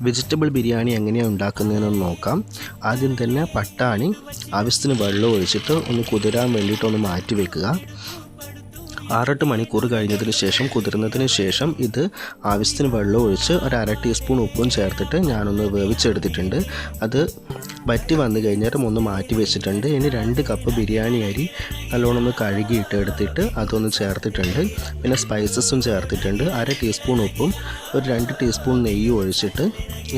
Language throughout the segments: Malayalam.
വെജിറ്റബിൾ ബിരിയാണി എങ്ങനെയാണ് ഉണ്ടാക്കുന്നതെന്ന് നോക്കാം. ആദ്യം തന്നെ പട്ടാണി ആവശ്യത്തിന് വെള്ളം ഒഴിച്ചിട്ട് ഒന്ന് കുതിരാൻ വേണ്ടിയിട്ടൊന്ന് മാറ്റി വെക്കുക. 6-8 മണിക്കൂർ കഴിഞ്ഞതിന് ശേഷം കുതിർന്നതിന് ശേഷം ഇത് ആവശ്യത്തിന് വെള്ളം ഒഴിച്ച് ഒരു 1/2 ടീസ്പൂൺ ഉപ്പും ചേർത്തിട്ട് ഞാനൊന്ന് വേവിച്ചെടുത്തിട്ടുണ്ട്. അത് വറ്റി വന്നു കഴിഞ്ഞാൽ ഒന്ന് മാറ്റി വെച്ചിട്ടുണ്ട്. ഇനി 2 കപ്പ് ബിരിയാണി അരി നല്ലോണം ഒന്ന് കഴുകിയിട്ട് എടുത്തിട്ട് അതൊന്ന് ചേർത്തിട്ടുണ്ട്. പിന്നെ സ്പൈസസും ചേർത്തിട്ടുണ്ട്. 1/2 ടീസ്പൂൺ ഉപ്പും ഒരു 2 ടീസ്പൂൺ നെയ്യും ഒഴിച്ചിട്ട്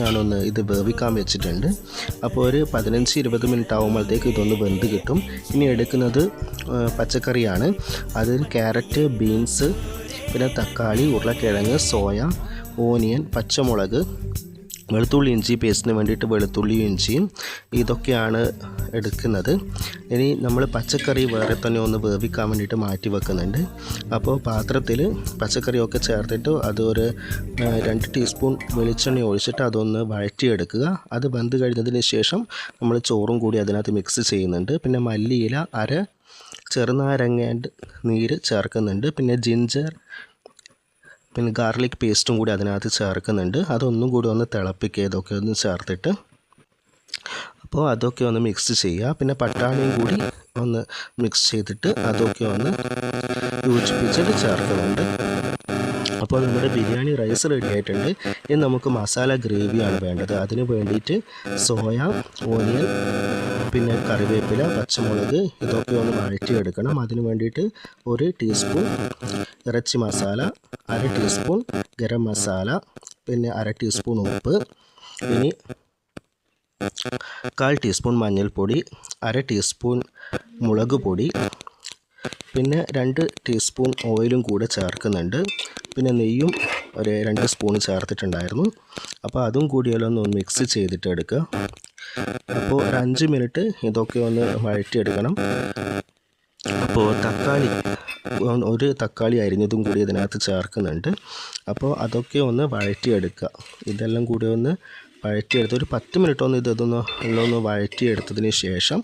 ഞാനൊന്ന് ഇത് വേവിക്കാൻ വെച്ചിട്ടുണ്ട്. അപ്പോൾ ഒരു 15-20 മിനിറ്റ് ആകുമ്പോഴത്തേക്ക് ഇതൊന്ന് വെന്ത് കിട്ടും. ഇനി എടുക്കുന്നത് പച്ചക്കറിയാണ്. അതിൽ ക്യാരറ്റ്, ബീൻസ്, പിന്നെ തക്കാളി, ഉരുളക്കിഴങ്ങ്, സോയ, ഓനിയൻ, പച്ചമുളക്, വെളുത്തുള്ളി ഇഞ്ചി പേസ്റ്റിന് വേണ്ടിയിട്ട് വെളുത്തുള്ളിയും ഇഞ്ചിയും ഇതൊക്കെയാണ് എടുക്കുന്നത്. ഇനി നമ്മൾ പച്ചക്കറി വേറെ തന്നെ ഒന്ന് വേവിക്കാൻ വേണ്ടിയിട്ട് മാറ്റി വെക്കുന്നുണ്ട്. അപ്പോൾ പാത്രത്തിൽ പച്ചക്കറിയൊക്കെ ചേർത്തിട്ട് അതൊരു 2 ടീസ്പൂൺ വെളിച്ചെണ്ണ ഒഴിച്ചിട്ട് അതൊന്ന് വഴറ്റിയെടുക്കുക. അത് വെന്ത് കഴിഞ്ഞതിന് ശേഷം നമ്മൾ ചോറും കൂടി അതിനകത്ത് മിക്സ് ചെയ്യുന്നുണ്ട്. പിന്നെ മല്ലിയില, 1/2 ചെറുനാരങ്ങേൻ്റെ നീര് ചേർക്കുന്നുണ്ട്. പിന്നെ ജിഞ്ചർ, പിന്നെ ഗാർലിക് പേസ്റ്റും കൂടി അതിനകത്ത് ചേർക്കുന്നുണ്ട്. അതൊന്നും കൂടി ഒന്ന് തിളപ്പിക്കുക. ഇതൊക്കെ ഒന്ന് ചേർത്തിട്ട് അപ്പോൾ അതൊക്കെ ഒന്ന് മിക്സ് ചെയ്യുക. പിന്നെ പട്ടാണിയും കൂടി ഒന്ന് മിക്സ് ചെയ്തിട്ട് അതൊക്കെ ഒന്ന് യോജിപ്പിച്ചിട്ട് ചേർക്കുന്നുണ്ട്. അപ്പോൾ നമ്മുടെ ബിരിയാണി റൈസ് റെഡി ആയിട്ടുണ്ട്. ഇനി നമുക്ക് മസാല ഗ്രേവിയാണ് വേണ്ടത്. അതിന് വേണ്ടിയിട്ട് സോയ, ഓനിയൻ, പിന്നെ കറിവേപ്പില, പച്ചമുളക് ഇതൊക്കെ ഒന്ന് വഴറ്റിയെടുക്കണം. അതിന് വേണ്ടിയിട്ട് 1 ടീസ്പൂൺ ഇറച്ചി മസാല, 1/2 ടീസ്പൂൺ ഗരം മസാല, പിന്നെ 1/2 ടീസ്പൂൺ ഉപ്പ്, ഇനി 1/4 ടീസ്പൂൺ മഞ്ഞൾപ്പൊടി, 1/2 ടീസ്പൂൺ മുളക് പൊടി, പിന്നെ 2 ടീസ്പൂൺ ഓയിലും കൂടെ ചേർക്കുന്നുണ്ട്. പിന്നെ നെയ്യും ഒരു 2 സ്പൂൺ ചേർത്തിട്ടുണ്ടായിരുന്നു. അപ്പോൾ അതും കൂടിയൊന്ന് മിക്സ് ചെയ്തിട്ട് എടുക്കുക. അപ്പോൾ ഒരു 5 മിനിറ്റ് ഇതൊക്കെ ഒന്ന് വഴറ്റിയെടുക്കണം. അപ്പോൾ ഒരു തക്കാളി അരിഞ്ഞതും കൂടി ഇതിനകത്ത് ചേർക്കുന്നുണ്ട്. അപ്പോൾ അതൊക്കെ ഒന്ന് വഴറ്റിയെടുക്കുക. ഇതെല്ലാം കൂടി ഒന്ന് വഴറ്റിയെടുത്ത് ഒരു 10 മിനിറ്റ് ഒന്ന് ഇതൊന്ന് വഴറ്റിയെടുത്തതിന് ശേഷം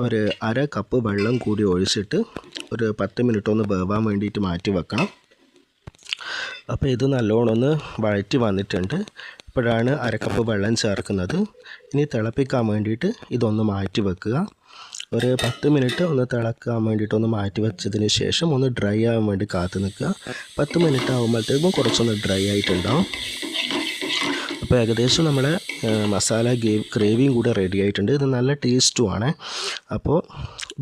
ഒരു 1/2 കപ്പ് വെള്ളം കൂടി ഒഴിച്ചിട്ട് ഒരു 10 മിനിറ്റ് ഒന്ന് വേവാൻ വേണ്ടിയിട്ട് മാറ്റി വെക്കണം. അപ്പോൾ ഇത് നല്ലോണം ഒന്ന് വഴറ്റി വന്നിട്ടുണ്ട്. ഇപ്പോഴാണ് 1/2 കപ്പ് വെള്ളം ചേർക്കുന്നത്. ഇനി തിളപ്പിക്കാൻ വേണ്ടിയിട്ട് ഇതൊന്ന് മാറ്റി വെക്കുക. ഒരു 10 മിനിറ്റ് ഒന്ന് തിളക്കാൻ വേണ്ടിയിട്ടൊന്ന് മാറ്റി വെച്ചതിന് ശേഷം ഒന്ന് ഡ്രൈ ആവാൻ വേണ്ടി കാത്തു നിൽക്കുക. 10 മിനിറ്റ് ആകുമ്പോഴത്തേക്കും കുറച്ചൊന്ന് ഡ്രൈ ആയിട്ടുണ്ടാവും. അപ്പോൾ ഏകദേശം നമ്മുടെ മസാല ഗ്രേവിയും കൂടെ റെഡി ആയിട്ടുണ്ട്. ഇത് നല്ല ടേസ്റ്റുമാണ്. അപ്പോൾ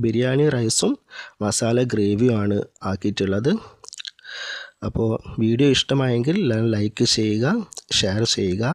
ബിരിയാണി റൈസും മസാല ഗ്രേവിയുമാണ് ആക്കിയിട്ടുള്ളത്. അപ്പോൾ വീഡിയോ ഇഷ്ടമായെങ്കിൽ ലൈക്ക് ചെയ്യുക, ഷെയർ ചെയ്യുക.